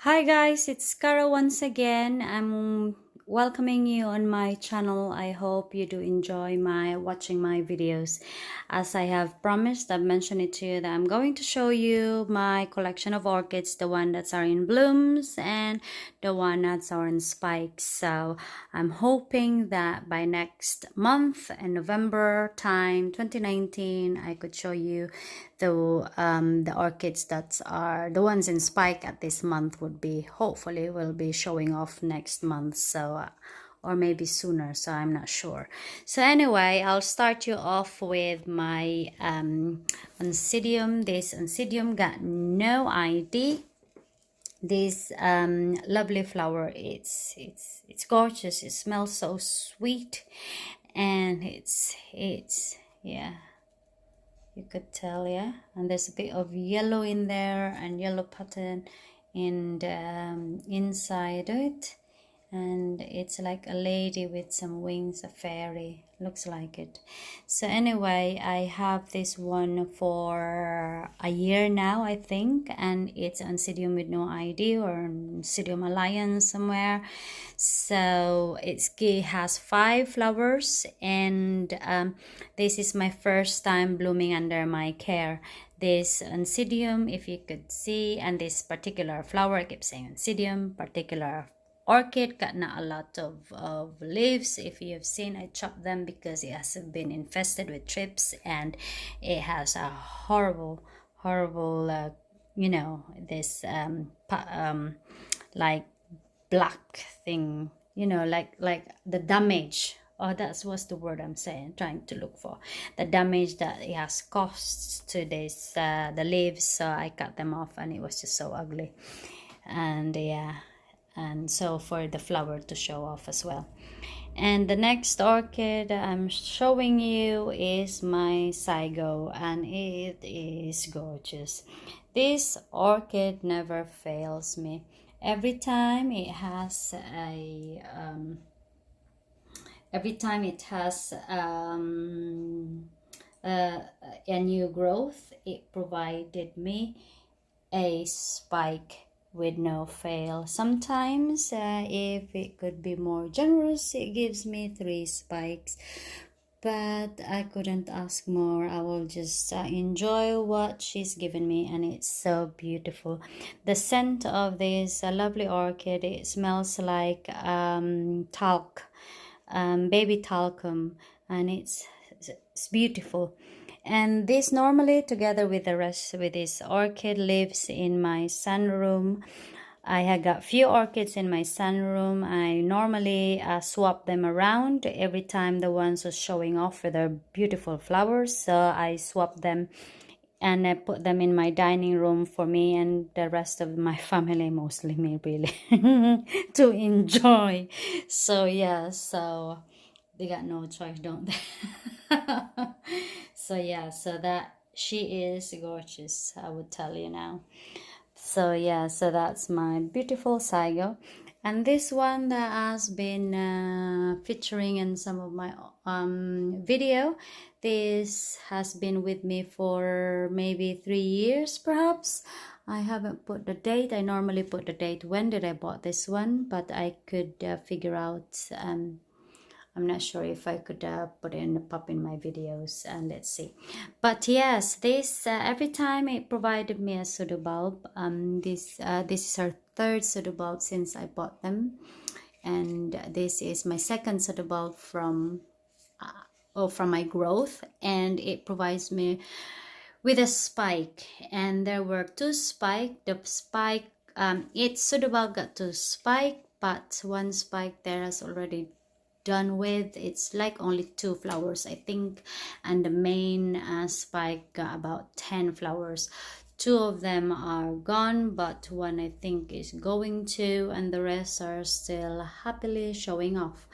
Hi guys, it's Cara once again. I'm welcoming you on my channel. I hope you do enjoy watching my videos. As I have promised, I've mentioned it to you that I'm going to show you my collection of orchids, the one that's are in blooms and the one that's are in spikes. So I'm hoping that by next month in November time 2019, I could show you the orchids that are the ones in spike at this month would be hopefully will be showing off next month, so or maybe sooner, so I'm not sure. So anyway, I'll start you off with my Oncidium. This Oncidium got no ID. This lovely flower, it's gorgeous. It smells so sweet, and it's yeah, you could tell, yeah. And there's a bit of yellow in there and yellow pattern in the inside of it, and it's like a lady with some wings, a fairy, looks like it. So anyway, I have this one for a year now, I think, and it's Oncidium with no ID or Oncidium Alliance somewhere. So it has 5 flowers, and this is my first time blooming under my care. This Oncidium, if you could see, and this particular flower, I keep saying Oncidium, particular orchid got not a lot of leaves. If you've seen, I chopped them because it has been infested with thrips, and it has a horrible this like black thing, like the damage. Oh, that's what's the word I'm saying, trying to look for. The damage that it has caused to this the leaves. So I cut them off, and it was just so ugly. And yeah, and so for the flower to show off as well. And the next orchid I'm showing you is my Saigo, and it is gorgeous. This orchid never fails me. Every time it has a new growth, it provided me a spike with no fail. Sometimes if it could be more generous, it gives me 3 spikes, but I couldn't ask more. I will just enjoy what she's given me, and it's so beautiful. The scent of this lovely orchid, it smells like talc, baby talcum, and it's beautiful. And this normally, together with the rest, with this orchid, lives in my sunroom. I have got few orchids in my sunroom. I normally swap them around every time the ones are showing off with their beautiful flowers. So I swap them, and I put them in my dining room for me and the rest of my family, mostly me really, to enjoy. So yeah, so they got no choice, don't they? So yeah, so that she is gorgeous, I would tell you now. So yeah, so that's my beautiful Saigo. And this one that has been featuring in some of my video, this has been with me for maybe 3 years perhaps. I haven't put the date. I normally put the date when did I bought this one, but I could figure out I'm not sure if I could put in pop in my videos, and let's see. But yes, this every time it provided me a pseudobulb. This is our 3rd pseudobulb since I bought them, and this is my 2nd pseudobulb from my growth, and it provides me with a spike. And there were 2 spike. The spike each pseudobulb got 2 spike, but 1 spike there has already done with. It's like only 2 flowers, I think, and the main spike got about 10 flowers. 2 of them are gone, but 1 I think is going to, and the rest are still happily showing off.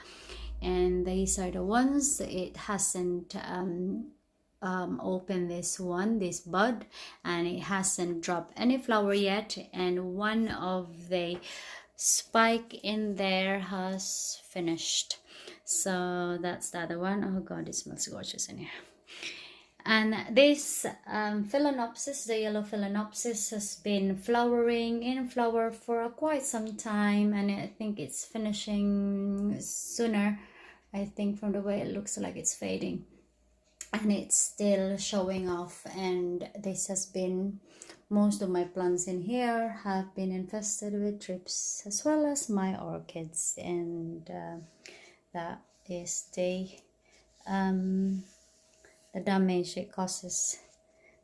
And these are the ones it hasn't opened, this bud, and it hasn't dropped any flower yet, and one of the spike in there has finished. So that's the other one. Oh god, it smells gorgeous in here. And this phalaenopsis, the yellow phalaenopsis, has been flowering in flower for quite some time, and I think it's finishing sooner. I think from the way it looks like it's fading, and it's still showing off. And this has been, most of my plants in here have been infested with thrips, as well as my orchids, and that is the damage it causes.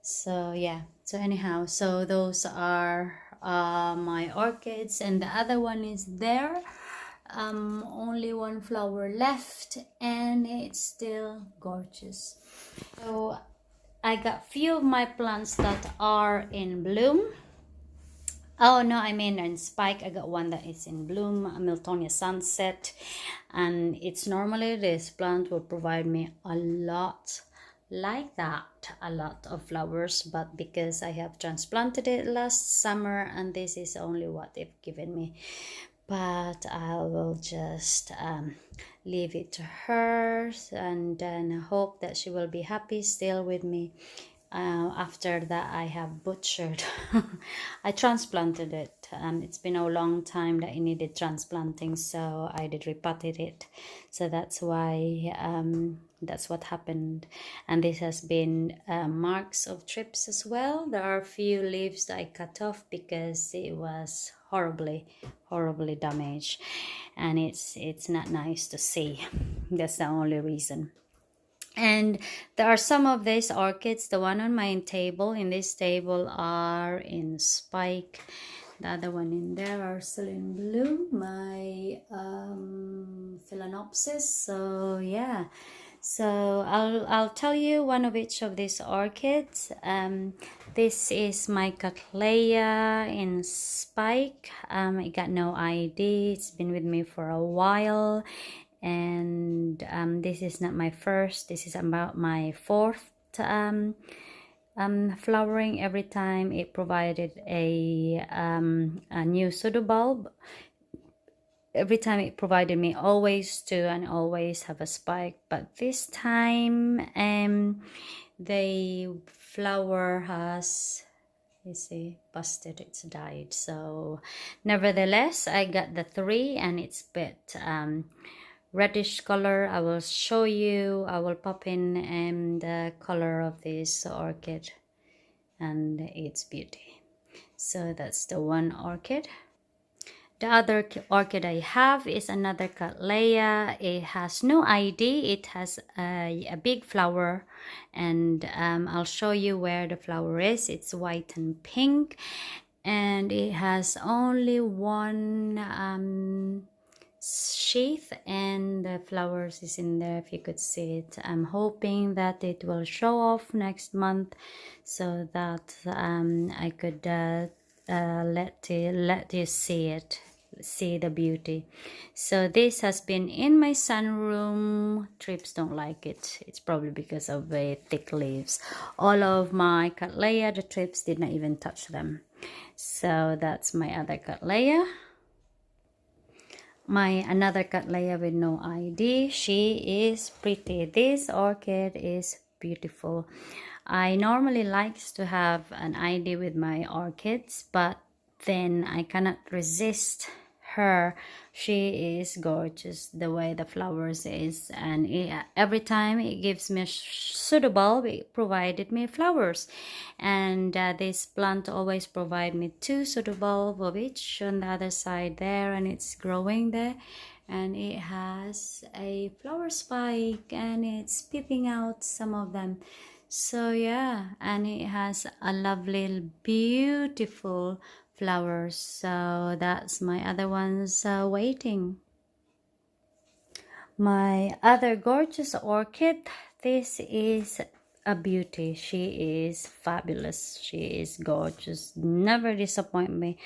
So yeah, so anyhow, so those are my orchids, and the other one is there. Only one flower left, and it's still gorgeous. So I got few of my plants that are in bloom. Oh no, I mean in spike. I got one that is in bloom, a Miltonia Sunset, and it's normally this plant will provide me a lot like that, a lot of flowers, but because I have transplanted it last summer, and this is only what they've given me, but I will just leave it to her, and then hope that she will be happy still with me. After that, I have butchered. I transplanted it. It's been a long time that I needed transplanting, so I did repotted it. So that's why that's what happened. And this has been marks of thrips as well. There are a few leaves that I cut off because it was horribly damaged, and it's not nice to see. That's the only reason. And there are some of these orchids, the one on my table, in this table, are in spike. The other one in there are still in bloom, my phalaenopsis. So yeah, so I'll tell you one of each of these orchids. This is my Cattleya in spike. I got no ID. It's been with me for a while, and this is not my first. This is about my fourth flowering. Every time it provided a new pseudobulb. Every time it provided me always two, and always have a spike. But this time the flower has, you see, busted, it's died. So nevertheless, I got the three, and it's a bit reddish color. I will show you, I will pop in the color of this orchid and its beauty. So that's the one orchid. The other orchid I have is another Cattleya. It has no ID. It has a big flower, and I'll show you where the flower is. It's white and pink, and it has only one sheath, and the flowers is in there, if you could see it. I'm hoping that it will show off next month, so that I could let you see it, see the beauty. So this has been in my sunroom. Thrips don't like it. It's probably because of the thick leaves. All of my Cattleya, the thrips did not even touch them. So that's my other Cattleya. My another Cattleya with no ID. She is pretty. This orchid is beautiful. I normally likes to have an ID with my orchids, but then I cannot resist her. She is gorgeous the way the flowers is, and every time it gives me a pseudobulb, it provided me flowers. And this plant always provide me two pseudobulb of each on the other side there, and it's growing there, and it has a flower spike, and it's peeping out some of them. So yeah, and it has a lovely beautiful flowers. So that's my other ones waiting. My other gorgeous orchid, this is a beauty. She is fabulous. She is gorgeous, never disappoint me.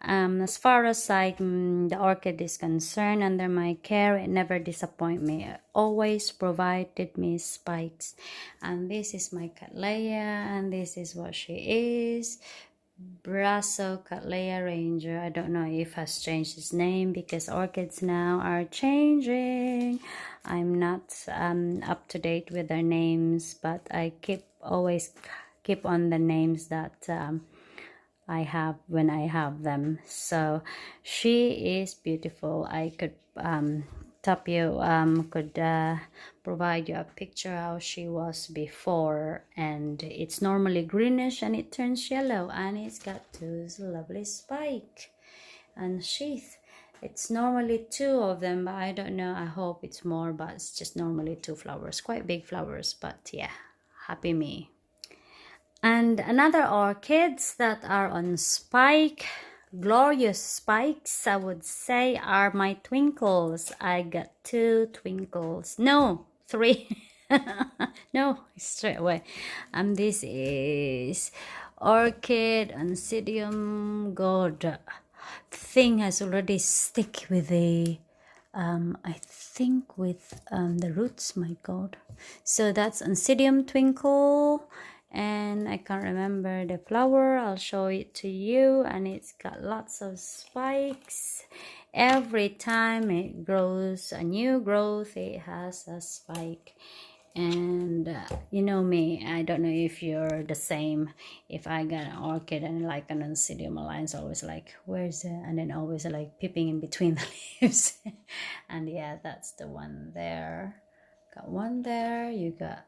As far as the orchid is concerned, under my care, it never disappoint me. It always provided me spikes. And this is my Cattleya, and this is what she is. Brassicalea Ranger. I don't know if has changed its name because orchids now are changing. I'm not up to date with their names, but I always keep on the names that I have when I have them. So she is beautiful. I could could provide you a picture how she was before, and it's normally greenish and it turns yellow, and it's got this lovely spike and sheath. It's normally two of them, but I don't know, I hope it's more, but it's just normally two flowers, quite big flowers. But yeah, happy me. And another orchids that are on spike, glorious spikes, I would say, are my twinkles. I got two twinkles. No, three. No, straight away. And this is orchid Oncidium. God, thing has already stick with the I think with the roots, my god. So that's Oncidium Twinkle, and I can't remember the flower. I'll show it to you, and it's got lots of spikes. Every time it grows a new growth, it has a spike. And you know me, I don't know if you're the same. If I got an orchid and like an Oncidium alliance, always like, where's it? And then always like peeping in between the leaves. And yeah, that's the one there. Got one there. You got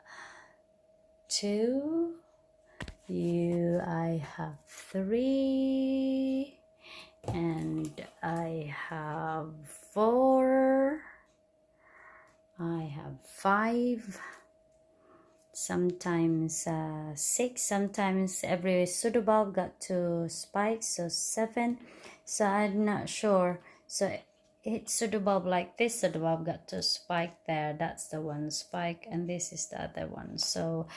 two. I have three, and I have four. I have five, sometimes six, sometimes every pseudobulb got two spikes, so seven. So I'm not sure. So it's pseudobulb like this pseudobulb got two spike there. That's the one spike, and this is the other one. So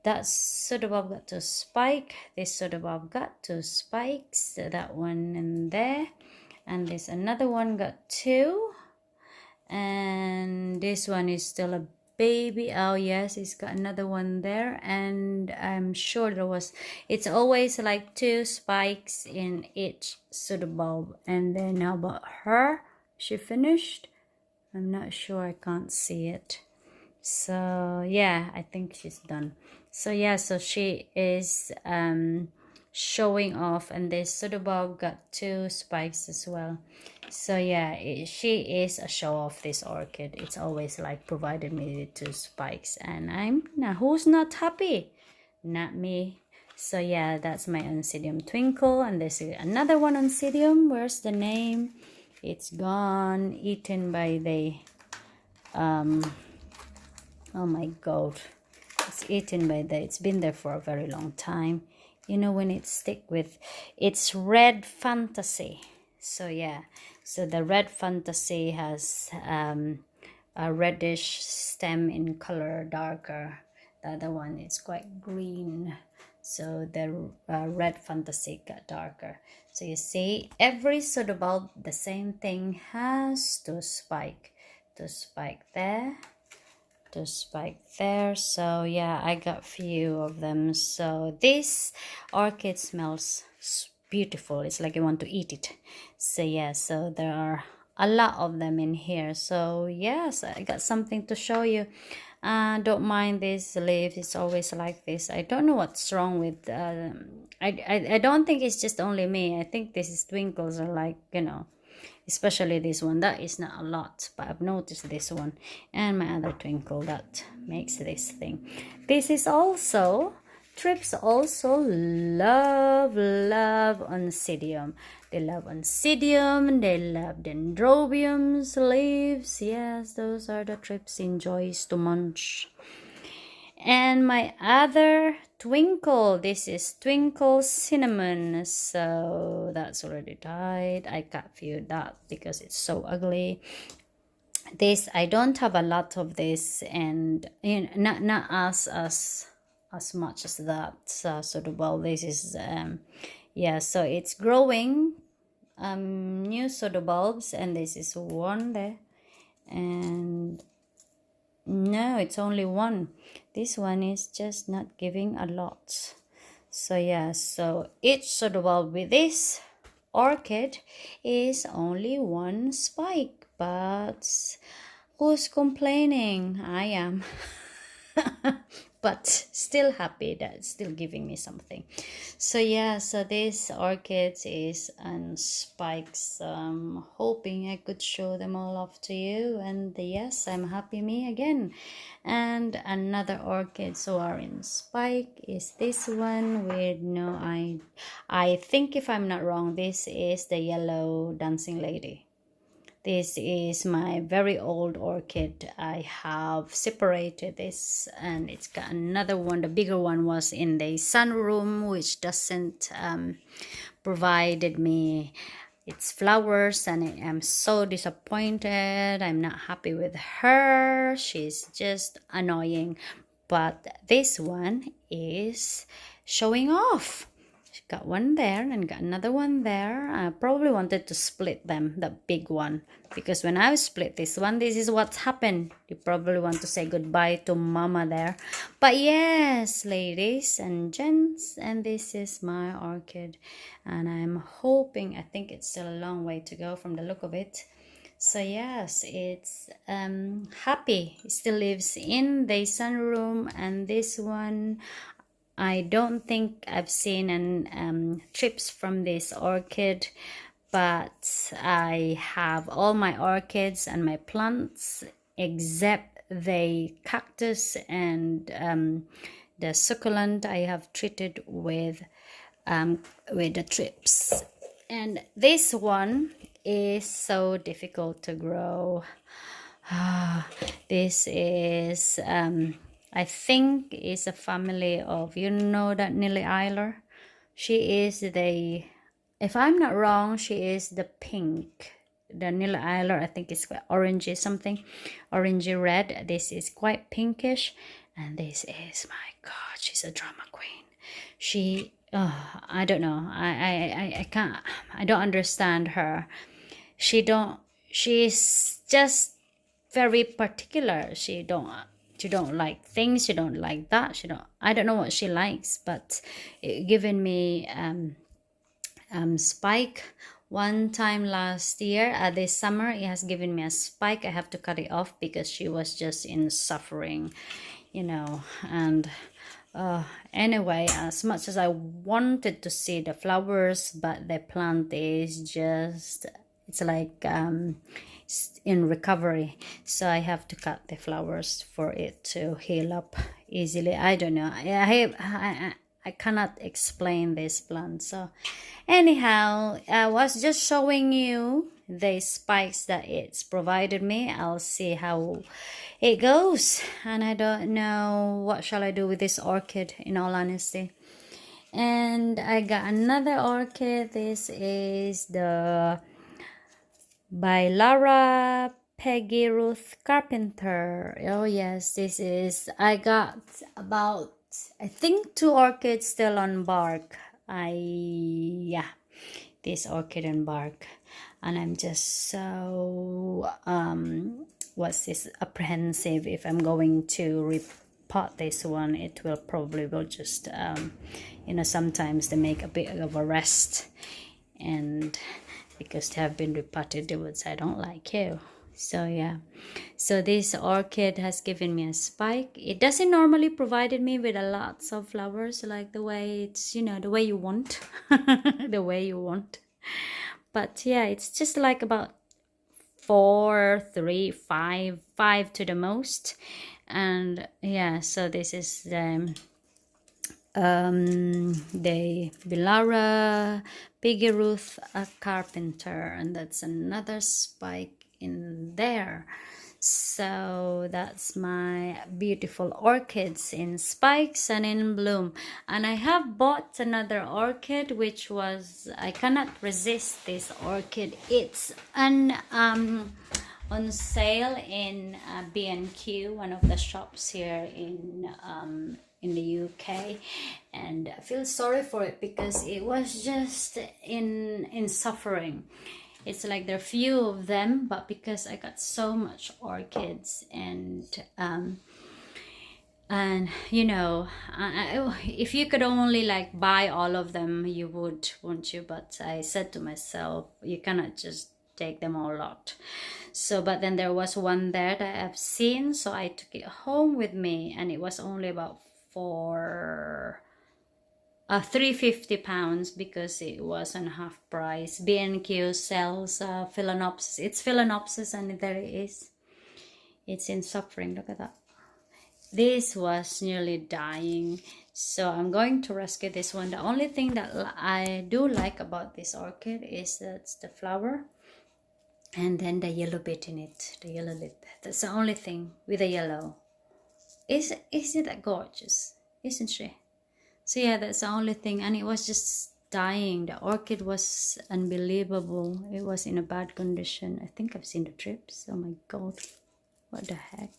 that pseudobulb got two spike. This pseudobulb got two spikes. So that one in there, and this another one got two. And this one is still a baby. Oh yes, it's got another one there, and I'm sure it's always like two spikes in each pseudobulb. And then how about her? She finished? I'm not sure, I can't see it. So yeah, I think she's done. So yeah, so she is showing off, and this pseudobulb got two spikes as well. So yeah, she is a show off, this orchid. It's always like provided me with two spikes, and who's not happy? Not me. So yeah, that's my Oncidium Twinkle, and this is another one Oncidium. Where's the name? It's gone, eaten by the oh my god, it's eaten by it's been there for a very long time. You know, when it stick with, it's Red Fantasy. So yeah, so the Red Fantasy has a reddish stem in color, darker. The other one is quite green. So the Red Fantasy got darker. So you see, every pseudobulb, the same thing, has to spike there, to spike there. So yeah, I got few of them. So this orchid smells beautiful. It's like you want to eat it. So yeah, so there are a lot of them in here. So yes, I got something to show you. Don't mind this leaf, it's always like this. I don't know what's wrong with I don't think it's just only me. I think these twinkles are like, you know, especially this one, that is not a lot, but I've noticed this one and my other twinkle that makes this thing. This is also trips also love Oncidium. They love Oncidium, they love Dendrobium's leaves. Yes, those are the trips enjoys to munch. And my other twinkle, this is Twinkle Cinnamon. So that's already died. I got few that because it's so ugly. This, I don't have a lot of this, and you know, not as much as that. So well, this is yeah, so it's growing new soda bulbs, and this is one there, and no, it's only one. This one is just not giving a lot. So yeah, so each suitable with this orchid is only one spike, but who's complaining? I am. But still happy that it's still giving me something. So yeah, so this orchids is on spikes. Hoping I could show them all off to you, and yes, I'm happy me again. And another orchid so are in spike is this one with no, I think if I'm not wrong, this is the yellow dancing lady. This is my very old orchid. I have separated this, and it's got another one. The bigger one was in the sunroom, which doesn't provided me its flowers, and I am so disappointed. I'm not happy with her. She's just annoying. But this one is showing off. Got one there and got another one there. I probably wanted to split them, the big one, because when I split this one, this is what's happened. You probably want to say goodbye to mama there. But yes, ladies and gents, and this is my orchid, and I'm hoping, I think it's still a long way to go from the look of it. So yes, it's happy. It still lives in the sunroom, and this one, I don't think I've seen an trips from this orchid, but I have all my orchids and my plants except the cactus and the succulent I have treated with the trips. And this one is so difficult to grow. This is I think is a family of, you know, that Nilly Eiler. She is the, if I'm not wrong, she is the pink. The Nilly Eiler, I think is quite orangey something, orangey red. This is quite pinkish, and this is, my God, she's a drama queen. She, I don't know. I can't. I don't understand her. She's just very particular. She don't like things, she don't like that, I don't know what she likes, but it given me spike one time last year. This summer it has given me a spike. I have to cut it off because she was just in suffering, you know. And anyway, as much as I wanted to see the flowers, but the plant is just, it's like in recovery, so I have to cut the flowers for it to heal up easily. I don't know, I cannot explain this plant. So anyhow, I was just showing you the spikes that it's provided me. I'll see how it goes, and I don't know what shall I do with this orchid, in all honesty. And I got another orchid. This is the by Lara Peggy Ruth Carpenter. Oh yes, this is, I got about, I think 2 orchids still on bark. Yeah, this orchid on bark, and I'm just so what's this, apprehensive if I'm going to repot this one. It will probably will just you know, sometimes they make a bit of a rest, and because they have been repotted, they would say, I don't like you. So yeah, so this orchid has given me a spike. It doesn't normally provided me with a lots of flowers like the way it's, you know, the way you want. The way you want. But yeah, it's just like about 4, 3, 5 to the most. And yeah, so this is the Bilara Piggy Ruth Carpenter, and that's another spike in there. So that's my beautiful orchids in spikes and in bloom. And I have bought another orchid, which was, I cannot resist this orchid. It's an on sale in B&Q, one of the shops here in the UK, and I feel sorry for it because it was just in suffering. It's like there are few of them, but because I got so much orchids, and And you know, if you could only like buy all of them, you would, wouldn't you? But I said to myself, you cannot just take them all out. So but then there was one there that I've seen, so I took it home with me, and it was only about for 350 pounds, because it was on half price. B&Q sells phalaenopsis. It's phalaenopsis, and there it is. It's in suffering. Look at that. This was nearly dying, so I'm going to rescue this one. The only thing that I do like about this orchid is that's the flower, and then the yellow bit in it, the yellow lip. That's the only thing with the yellow. Isn't that gorgeous? Isn't she? So yeah, that's the only thing, and it was just dying. The orchid was unbelievable. It was in a bad condition. I think I've seen the trips. Oh my god, what the heck.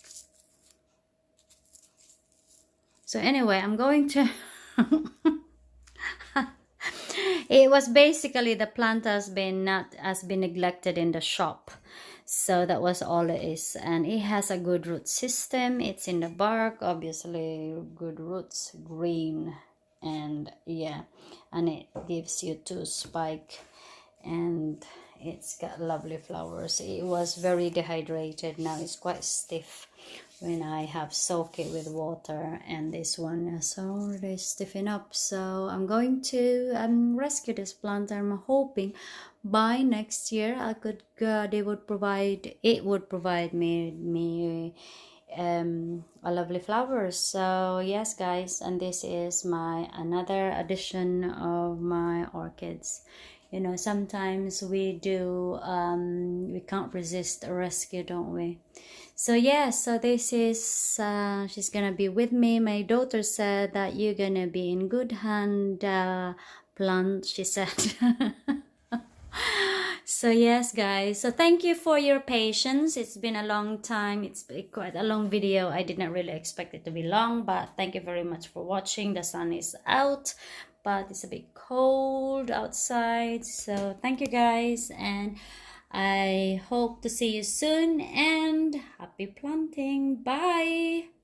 So anyway, I'm going to it was basically the plant has been neglected in the shop, so that was all it is. And it has a good root system. It's in the bark, obviously good roots, green, and yeah, and it gives you 2 spike, and it's got lovely flowers. It was very dehydrated. Now it's quite stiff when I have soaked it with water, and this one is already stiffen up. So I'm going to rescue this plant. I'm hoping by next year I could it would provide me a lovely flowers. So yes guys, and this is my another addition of my orchids. You know, sometimes we we can't resist a rescue, don't we? So yeah, so this is she's gonna be with me. My daughter said that you're gonna be in good hand, plant, she said. So yes guys, so thank you for your patience. It's been a long time. It's been quite a long video. I did not really expect it to be long, but thank you very much for watching. The sun is out, but it's a bit cold outside. So thank you guys, and I hope to see you soon, and happy planting. Bye.